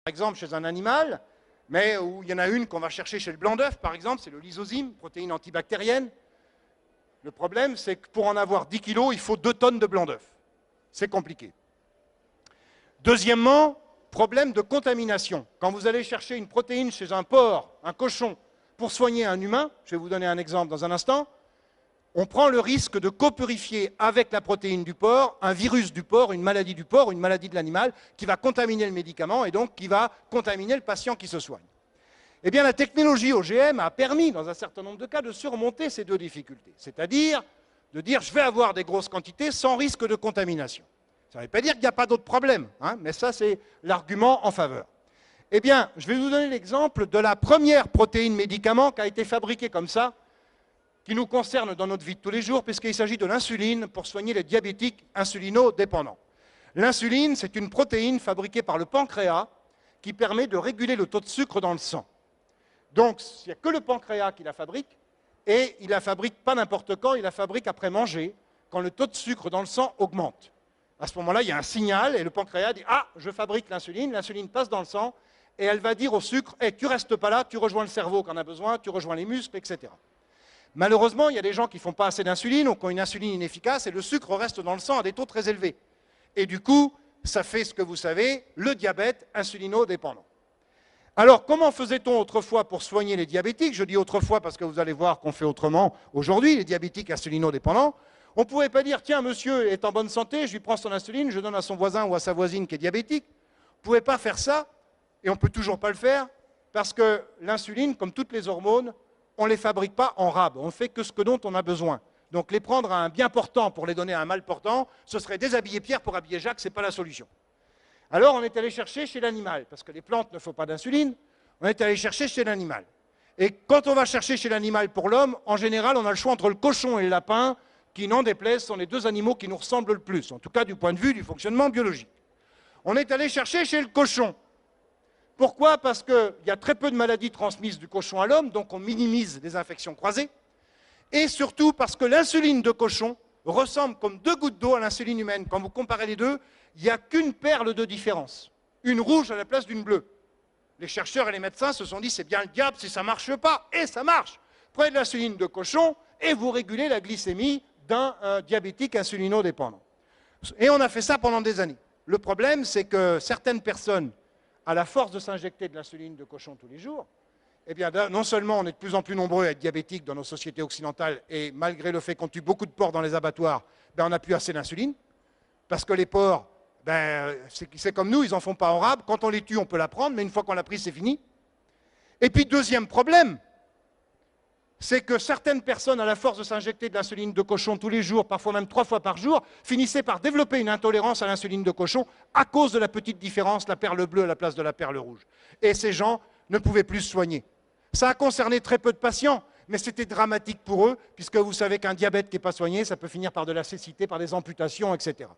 exemple, chez un animal, mais où il y en a une qu'on va chercher chez le blanc d'œuf, par exemple, c'est le lysozyme, protéine antibactérienne. Le problème, c'est que pour en avoir 10 kilos, il faut 2 tonnes de blanc d'œuf. C'est compliqué. Deuxièmement, problème de contamination. Quand vous allez chercher une protéine chez un porc, un cochon, pour soigner un humain, je vais vous donner un exemple dans un instant, on prend le risque de copurifier avec la protéine du porc un virus du porc, une maladie du porc, une maladie de l'animal, qui va contaminer le médicament et donc qui va contaminer le patient qui se soigne. Eh bien, la technologie OGM a permis, dans un certain nombre de cas, de surmonter ces deux difficultés. C'est-à-dire de dire, je vais avoir des grosses quantités sans risque de contamination. Ça ne veut pas dire qu'il n'y a pas d'autres problèmes, hein, mais ça, c'est l'argument en faveur. Eh bien, je vais vous donner l'exemple de la première protéine médicament qui a été fabriquée comme ça, qui nous concerne dans notre vie de tous les jours, puisqu'il s'agit de l'insuline pour soigner les diabétiques insulinodépendants. L'insuline, c'est une protéine fabriquée par le pancréas qui permet de réguler le taux de sucre dans le sang. Donc, il n'y a que le pancréas qui la fabrique, et il ne la fabrique pas n'importe quand, il la fabrique après manger, quand le taux de sucre dans le sang augmente. À ce moment-là, il y a un signal, et le pancréas dit « Ah, je fabrique l'insuline », l'insuline passe dans le sang, et elle va dire au sucre « Hey, tu ne restes pas là, tu rejoins le cerveau quand on a besoin, tu rejoins les muscles, etc. » Malheureusement, il y a des gens qui ne font pas assez d'insuline, ou qui ont une insuline inefficace, et le sucre reste dans le sang à des taux très élevés. Et du coup, ça fait ce que vous savez, le diabète insulinodépendant. Alors, comment faisait-on autrefois pour soigner les diabétiques? Je dis autrefois parce que vous allez voir qu'on fait autrement aujourd'hui, les diabétiques insulinodépendants. On ne pouvait pas dire, tiens, monsieur est en bonne santé, je lui prends son insuline, je donne à son voisin ou à sa voisine qui est diabétique. On ne pouvait pas faire ça, et on ne peut toujours pas le faire, parce que l'insuline, comme toutes les hormones, on ne les fabrique pas en rab, on ne fait que ce dont on a besoin. Donc les prendre à un bien portant pour les donner à un mal portant, ce serait déshabiller Pierre pour habiller Jacques, ce n'est pas la solution. Alors on est allé chercher chez l'animal, parce que les plantes ne font pas d'insuline, on est allé chercher chez l'animal. Et quand on va chercher chez l'animal pour l'homme, en général, on a le choix entre le cochon et le lapin, qui, n'en déplaise, sont les deux animaux qui nous ressemblent le plus, en tout cas du point de vue du fonctionnement biologique. On est allé chercher chez le cochon. Pourquoi? Parce qu'il y a très peu de maladies transmises du cochon à l'homme, donc on minimise les infections croisées. Et surtout parce que l'insuline de cochon ressemble comme 2 gouttes d'eau à l'insuline humaine. Quand vous comparez les deux, il n'y a qu'une perle de différence. Une rouge à la place d'une bleue. Les chercheurs et les médecins se sont dit, c'est bien le diable si ça ne marche pas. Et ça marche. Prenez de l'insuline de cochon et vous régulez la glycémie d'un diabétique insulinodépendant. Et on a fait ça pendant des années. Le problème, c'est que certaines personnes, à la force de s'injecter de l'insuline de cochon tous les jours, eh bien, non seulement on est de plus en plus nombreux à être diabétiques dans nos sociétés occidentales, et malgré le fait qu'on tue beaucoup de porcs dans les abattoirs, ben, on n'a plus assez d'insuline, parce que les porcs, ben, c'est comme nous, ils n'en font pas en rab. Quand on les tue, on peut la prendre, mais une fois qu'on l'a prise, c'est fini. Et puis, deuxième problème, c'est que certaines personnes, à la force de s'injecter de l'insuline de cochon tous les jours, parfois même 3 fois par jour, finissaient par développer une intolérance à l'insuline de cochon à cause de la petite différence, la perle bleue à la place de la perle rouge. Et ces gens ne pouvaient plus se soigner. Ça a concerné très peu de patients, mais c'était dramatique pour eux, puisque vous savez qu'un diabète qui n'est pas soigné, ça peut finir par de la cécité, par des amputations, etc.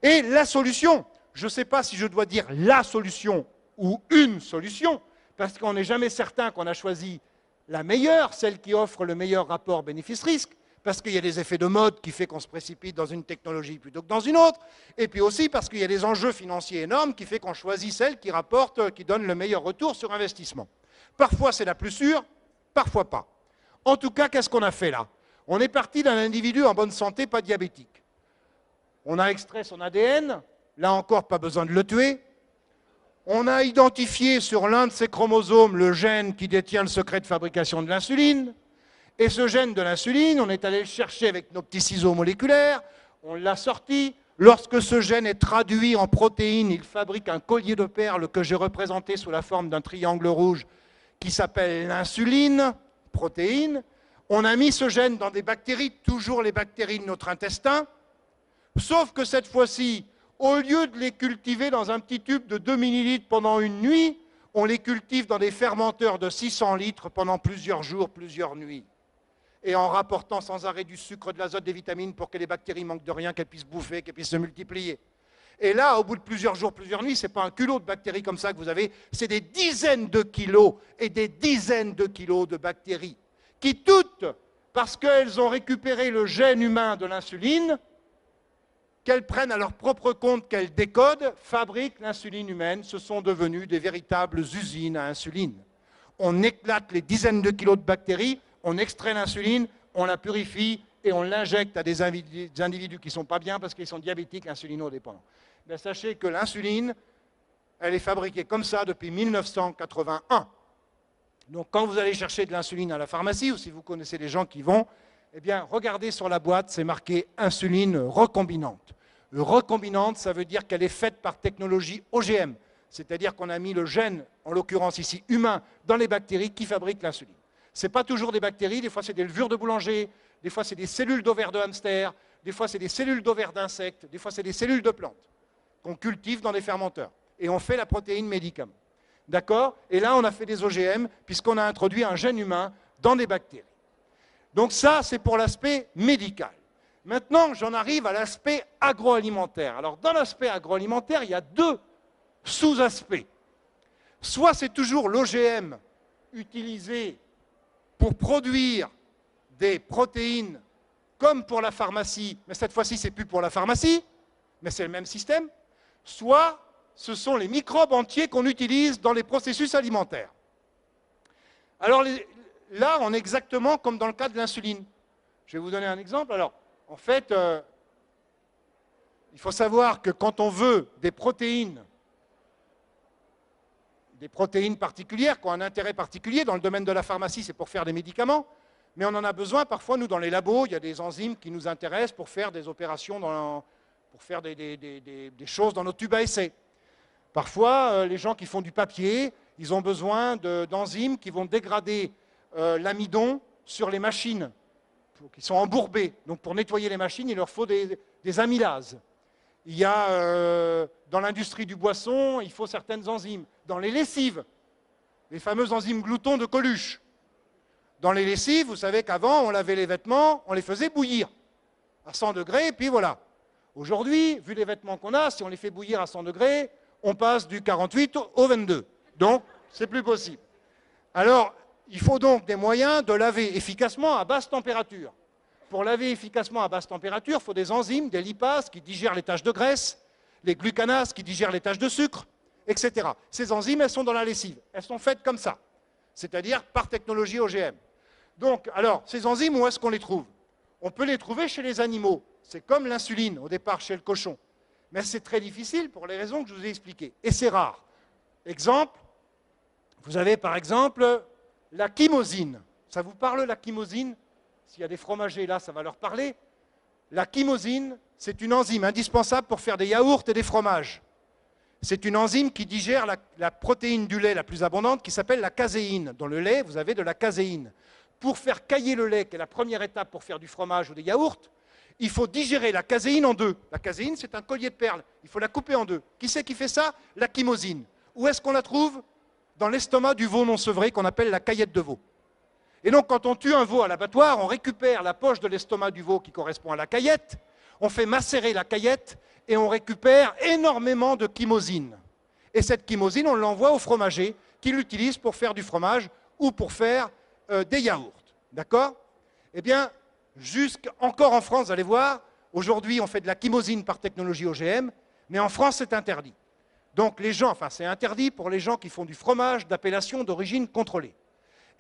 Et la solution, je ne sais pas si je dois dire la solution ou une solution, parce qu'on n'est jamais certain qu'on a choisi la meilleure, celle qui offre le meilleur rapport bénéfice-risque, parce qu'il y a des effets de mode qui fait qu'on se précipite dans une technologie plutôt que dans une autre, et puis aussi parce qu'il y a des enjeux financiers énormes qui fait qu'on choisit celle qui rapporte, qui donne le meilleur retour sur investissement. Parfois c'est la plus sûre, parfois pas. En tout cas, qu'est-ce qu'on a fait là? On est parti d'un individu en bonne santé, pas diabétique. On a extrait son ADN, là encore pas besoin de le tuer. On a identifié sur l'un de ses chromosomes le gène qui détient le secret de fabrication de l'insuline. Et ce gène de l'insuline, on est allé le chercher avec nos petits ciseaux moléculaires, on l'a sorti. Lorsque ce gène est traduit en protéines, il fabrique un collier de perles que j'ai représenté sous la forme d'un triangle rouge qui s'appelle l'insuline, protéine. On a mis ce gène dans des bactéries, toujours les bactéries de notre intestin, sauf que cette fois-ci, au lieu de les cultiver dans un petit tube de 2 millilitres pendant une nuit, on les cultive dans des fermenteurs de 600 litres pendant plusieurs jours, plusieurs nuits. Et en rapportant sans arrêt du sucre, de l'azote, des vitamines pour que les bactéries manquent de rien, qu'elles puissent bouffer, qu'elles puissent se multiplier. Et là, au bout de plusieurs jours, plusieurs nuits, ce n'est pas un culot de bactéries comme ça que vous avez, c'est des dizaines de kilos et des dizaines de kilos de bactéries qui toutes, parce qu'elles ont récupéré le gène humain de l'insuline, qu'elles prennent à leur propre compte, qu'elles décodent, fabriquent l'insuline humaine. Ce sont devenues des véritables usines à insuline. On éclate les dizaines de kilos de bactéries, on extrait l'insuline, on la purifie et on l'injecte à des individus qui ne sont pas bien parce qu'ils sont diabétiques, insulinodépendants. Mais sachez que l'insuline, elle est fabriquée comme ça depuis 1981. Donc quand vous allez chercher de l'insuline à la pharmacie, ou si vous connaissez des gens qui vont, eh bien regardez sur la boîte, c'est marqué insuline recombinante. Recombinante, ça veut dire qu'elle est faite par technologie OGM, c'est-à-dire qu'on a mis le gène, en l'occurrence ici humain, dans les bactéries qui fabriquent l'insuline. Ce n'est pas toujours des bactéries, des fois c'est des levures de boulanger, des fois c'est des cellules d'ovaires de hamster, des fois c'est des cellules d'ovaires d'insectes, des fois c'est des cellules de plantes qu'on cultive dans des fermenteurs. Et on fait la protéine médicament. D'accord? Et là, on a fait des OGM, puisqu'on a introduit un gène humain dans des bactéries. Donc ça, c'est pour l'aspect médical. Maintenant, j'en arrive à l'aspect agroalimentaire. Alors, dans l'aspect agroalimentaire, il y a deux sous-aspects. Soit c'est toujours l'OGM utilisé pour produire des protéines comme pour la pharmacie, mais cette fois-ci, c'est plus pour la pharmacie, mais c'est le même système. Soit ce sont les microbes entiers qu'on utilise dans les processus alimentaires. Alors là, on est exactement comme dans le cas de l'insuline. Je vais vous donner un exemple. Alors, en fait, il faut savoir que quand on veut des protéines particulières qui ont un intérêt particulier, dans le domaine de la pharmacie, c'est pour faire des médicaments, mais on en a besoin parfois, nous, dans les labos, il y a des enzymes qui nous intéressent pour faire des opérations, pour faire des choses dans nos tubes à essai. Parfois, les gens qui font du papier, ils ont besoin d'enzymes qui vont dégrader l'amidon sur les machines, qui sont embourbées. Donc pour nettoyer les machines, il leur faut des amylases. Il y a, dans l'industrie du boisson, il faut certaines enzymes. Dans les lessives, les fameuses enzymes gloutons de Coluche. Dans les lessives, vous savez qu'avant, on lavait les vêtements, on les faisait bouillir à 100 degrés, et puis voilà. Aujourd'hui, vu les vêtements qu'on a, si on les fait bouillir à 100 degrés, on passe du 48 au 22. Donc, c'est plus possible. Alors, il faut donc des moyens de laver efficacement à basse température. Pour laver efficacement à basse température, il faut des enzymes, des lipases qui digèrent les taches de graisse, les glucanases qui digèrent les taches de sucre, etc. Ces enzymes, elles sont dans la lessive. Elles sont faites comme ça, c'est-à-dire par technologie OGM. Donc, alors, ces enzymes, où est-ce qu'on les trouve? On peut les trouver chez les animaux. C'est comme l'insuline, au départ, chez le cochon. Mais c'est très difficile pour les raisons que je vous ai expliquées. Et c'est rare. Exemple, vous avez par exemple la chymosine. Ça vous parle, la chymosine? S'il y a des fromagers là, ça va leur parler. La chymosine, c'est une enzyme indispensable pour faire des yaourts et des fromages. C'est une enzyme qui digère la protéine du lait la plus abondante qui s'appelle la caséine. Dans le lait, vous avez de la caséine. Pour faire cailler le lait, qui est la première étape pour faire du fromage ou des yaourts, il faut digérer la caséine en deux. La caséine, c'est un collier de perles. Il faut la couper en deux. Qui c'est qui fait ça? La chymosine. Où est-ce qu'on la trouve? Dans l'estomac du veau non sevré qu'on appelle la caillette de veau. Et donc, quand on tue un veau à l'abattoir, on récupère la poche de l'estomac du veau qui correspond à la caillette, on fait macérer la caillette et on récupère énormément de chymosine. Et cette chymosine, on l'envoie au fromager qui l'utilise pour faire du fromage ou pour faire des yaourts. D'accord? Eh bien, encore en France, vous allez voir, aujourd'hui on fait de la chymosine par technologie OGM, mais en France c'est interdit. Donc les gens, enfin c'est interdit pour les gens qui font du fromage d'appellation d'origine contrôlée.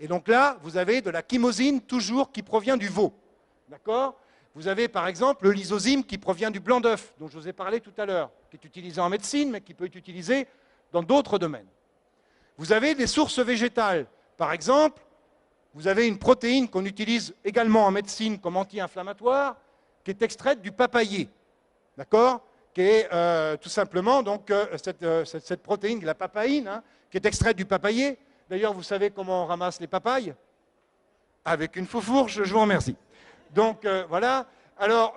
Et donc là, vous avez de la chymosine toujours qui provient du veau. D'accord? Vous avez par exemple le lysozyme qui provient du blanc d'œuf, dont je vous ai parlé tout à l'heure, qui est utilisé en médecine, mais qui peut être utilisé dans d'autres domaines. Vous avez des sources végétales. Par exemple, vous avez une protéine qu'on utilise également en médecine comme anti-inflammatoire, qui est extraite du papayer, d'accord? Qui est tout simplement donc, cette protéine, la papaïne, hein, qui est extraite du papayer. D'ailleurs, vous savez comment on ramasse les papayes? Avec une faux-fourche, je vous remercie. Donc voilà, alors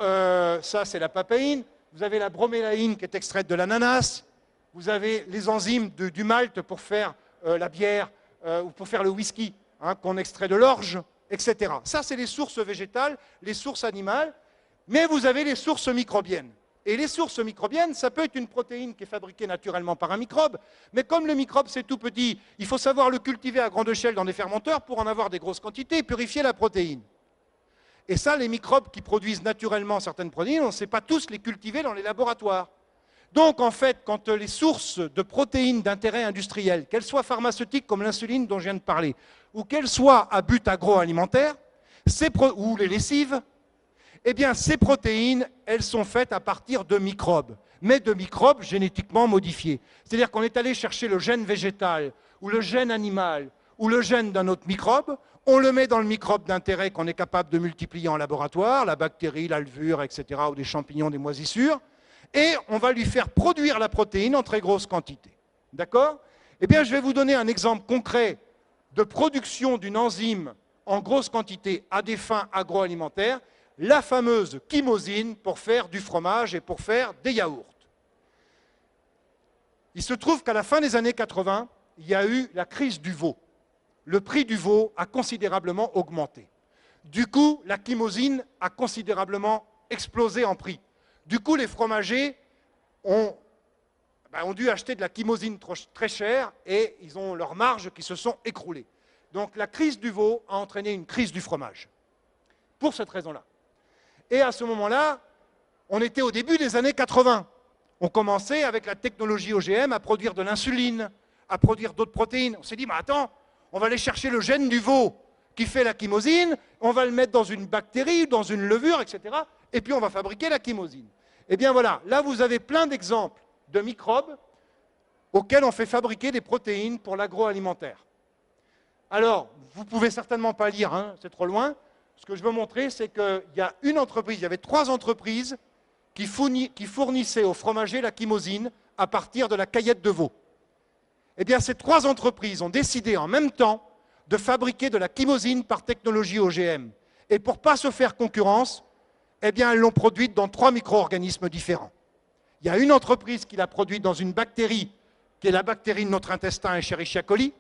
ça c'est la papaïne. Vous avez la bromélaïne qui est extraite de l'ananas. Vous avez les enzymes du malt pour faire la bière ou pour faire le whisky. Hein, qu'on extrait de l'orge, etc. Ça, c'est les sources végétales, les sources animales, mais vous avez les sources microbiennes. Et les sources microbiennes, ça peut être une protéine qui est fabriquée naturellement par un microbe, mais comme le microbe, c'est tout petit, il faut savoir le cultiver à grande échelle dans des fermenteurs pour en avoir des grosses quantités et purifier la protéine. Et ça, les microbes qui produisent naturellement certaines protéines, on ne sait pas tous les cultiver dans les laboratoires. Donc, en fait, quand les sources de protéines d'intérêt industriel, qu'elles soient pharmaceutiques comme l'insuline dont je viens de parler, ou qu'elles soient à but agroalimentaire, ou les lessives, eh bien, ces protéines, elles sont faites à partir de microbes, mais de microbes génétiquement modifiés. C'est-à-dire qu'on est allé chercher le gène végétal, ou le gène animal, ou le gène d'un autre microbe, on le met dans le microbe d'intérêt qu'on est capable de multiplier en laboratoire, la bactérie, la levure, etc., ou des champignons, des moisissures, et on va lui faire produire la protéine en très grosse quantité. D'accord? Eh bien, je vais vous donner un exemple concret de production d'une enzyme en grosse quantité à des fins agroalimentaires, la fameuse chymosine pour faire du fromage et pour faire des yaourts. Il se trouve qu'à la fin des années 80, il y a eu la crise du veau. Le prix du veau a considérablement augmenté. Du coup, la chymosine a considérablement explosé en prix. Du coup, les fromagers ont dû acheter de la chymosine très chère et ils ont leurs marges qui se sont écroulées. Donc la crise du veau a entraîné une crise du fromage, pour cette raison-là. Et à ce moment-là, on était au début des années 80. On commençait avec la technologie OGM à produire de l'insuline, à produire d'autres protéines. On s'est dit, mais attends, on va aller chercher le gène du veau qui fait la chymosine, on va le mettre dans une bactérie, dans une levure, etc. Et puis on va fabriquer la chymosine. Eh bien voilà, là vous avez plein d'exemples de microbes auxquels on fait fabriquer des protéines pour l'agroalimentaire. Alors, vous ne pouvez certainement pas lire, hein, c'est trop loin. Ce que je veux montrer, c'est qu'il y a une entreprise, il y avait 3 entreprises qui fournissaient aux fromagers la chymosine à partir de la caillette de veau. Eh bien, ces 3 entreprises ont décidé en même temps de fabriquer de la chymosine par technologie OGM. Et pour ne pas se faire concurrence, eh bien, elles l'ont produite dans 3 micro-organismes différents. Il y a une entreprise qui l'a produite dans une bactérie, qui est la bactérie de notre intestin, Escherichia coli.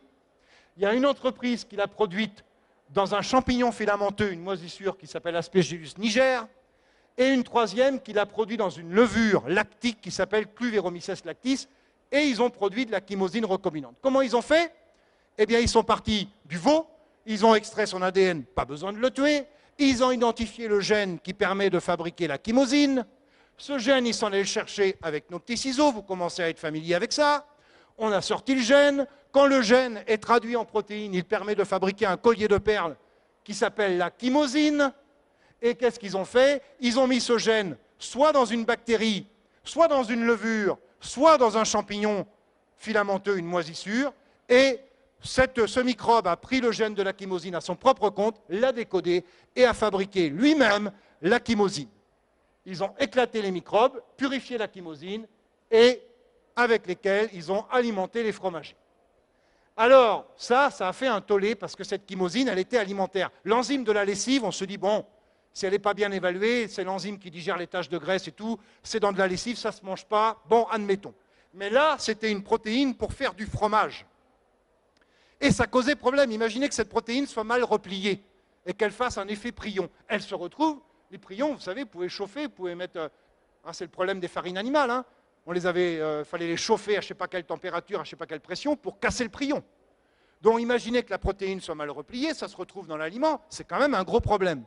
Il y a une entreprise qui l'a produite dans un champignon filamenteux, une moisissure qui s'appelle Aspergillus niger, et une troisième qui l'a produit dans une levure lactique qui s'appelle Cluveromyces lactis, et ils ont produit de la chymosine recombinante. Comment ils ont fait? Eh bien, ils sont partis du veau, ils ont extrait son ADN, pas besoin de le tuer, ils ont identifié le gène qui permet de fabriquer la chymosine. Ce gène, ils sont allés le chercher avec nos petits ciseaux, vous commencez à être familier avec ça. On a sorti le gène. Quand le gène est traduit en protéines, il permet de fabriquer un collier de perles qui s'appelle la chymosine. Et qu'est-ce qu'ils ont fait? Ils ont mis ce gène soit dans une bactérie, soit dans une levure, soit dans un champignon filamenteux, une moisissure, et ce microbe a pris le gène de la chymosine à son propre compte, l'a décodé et a fabriqué lui-même la chymosine. Ils ont éclaté les microbes, purifié la chymosine et avec lesquels ils ont alimenté les fromagers. Alors, ça a fait un tollé parce que cette chymosine, elle était alimentaire. L'enzyme de la lessive, on se dit, bon, si elle n'est pas bien évaluée, c'est l'enzyme qui digère les taches de graisse et tout, c'est dans de la lessive, ça ne se mange pas, bon, admettons. Mais là, c'était une protéine pour faire du fromage. Et ça causait problème. Imaginez que cette protéine soit mal repliée et qu'elle fasse un effet prion. Elle se retrouve, les prions, vous savez, vous pouvez chauffer, vous pouvez mettre... c'est le problème des farines animales, hein. Fallait les chauffer à je ne sais pas quelle température, à je ne sais pas quelle pression pour casser le prion. Donc imaginez que la protéine soit mal repliée, ça se retrouve dans l'aliment, c'est quand même un gros problème.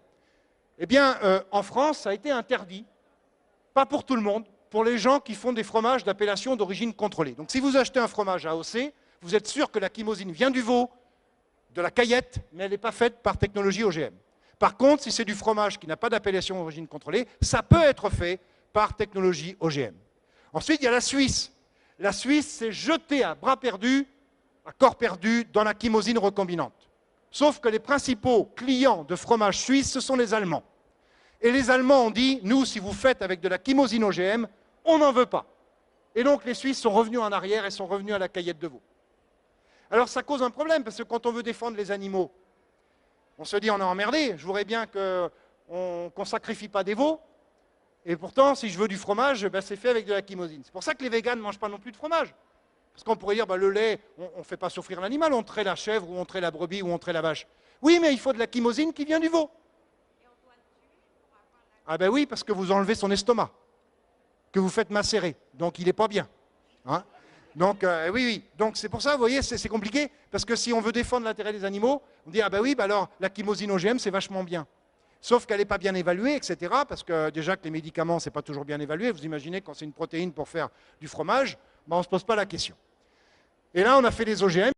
Eh bien, en France, ça a été interdit, pas pour tout le monde, pour les gens qui font des fromages d'appellation d'origine contrôlée. Donc si vous achetez un fromage AOC, vous êtes sûr que la chymosine vient du veau, de la caillette, mais elle n'est pas faite par technologie OGM. Par contre, si c'est du fromage qui n'a pas d'appellation d'origine contrôlée, ça peut être fait par technologie OGM. Ensuite, il y a la Suisse. La Suisse s'est jetée à bras perdus, à corps perdu, dans la chymosine recombinante. Sauf que les principaux clients de fromage suisse, ce sont les Allemands. Et les Allemands ont dit, nous, si vous faites avec de la chymosine OGM, on n'en veut pas. Et donc les Suisses sont revenus en arrière et sont revenus à la caillette de veau. Alors ça cause un problème, parce que quand on veut défendre les animaux, on se dit, on est emmerdé, je voudrais bien qu'on ne sacrifie pas des veaux. Et pourtant, si je veux du fromage, c'est fait avec de la chymosine. C'est pour ça que les véganes ne mangent pas non plus de fromage. Parce qu'on pourrait dire, le lait, on ne fait pas souffrir l'animal, on traite la chèvre, ou on traite la brebis, ou on traite la vache. Oui, mais il faut de la chymosine qui vient du veau. Ah ben oui, parce que vous enlevez son estomac, que vous faites macérer. Donc il n'est pas bien. Hein? Donc oui. Donc c'est pour ça, vous voyez, c'est compliqué. Parce que si on veut défendre l'intérêt des animaux, on dit, ah ben oui, alors la chymosine OGM, c'est vachement bien. sauf qu'elle n'est pas bien évaluée, etc. Parce que déjà que les médicaments, ce n'est pas toujours bien évalué. Vous imaginez quand c'est une protéine pour faire du fromage, ben, on ne se pose pas la question. Et là, on a fait les OGM.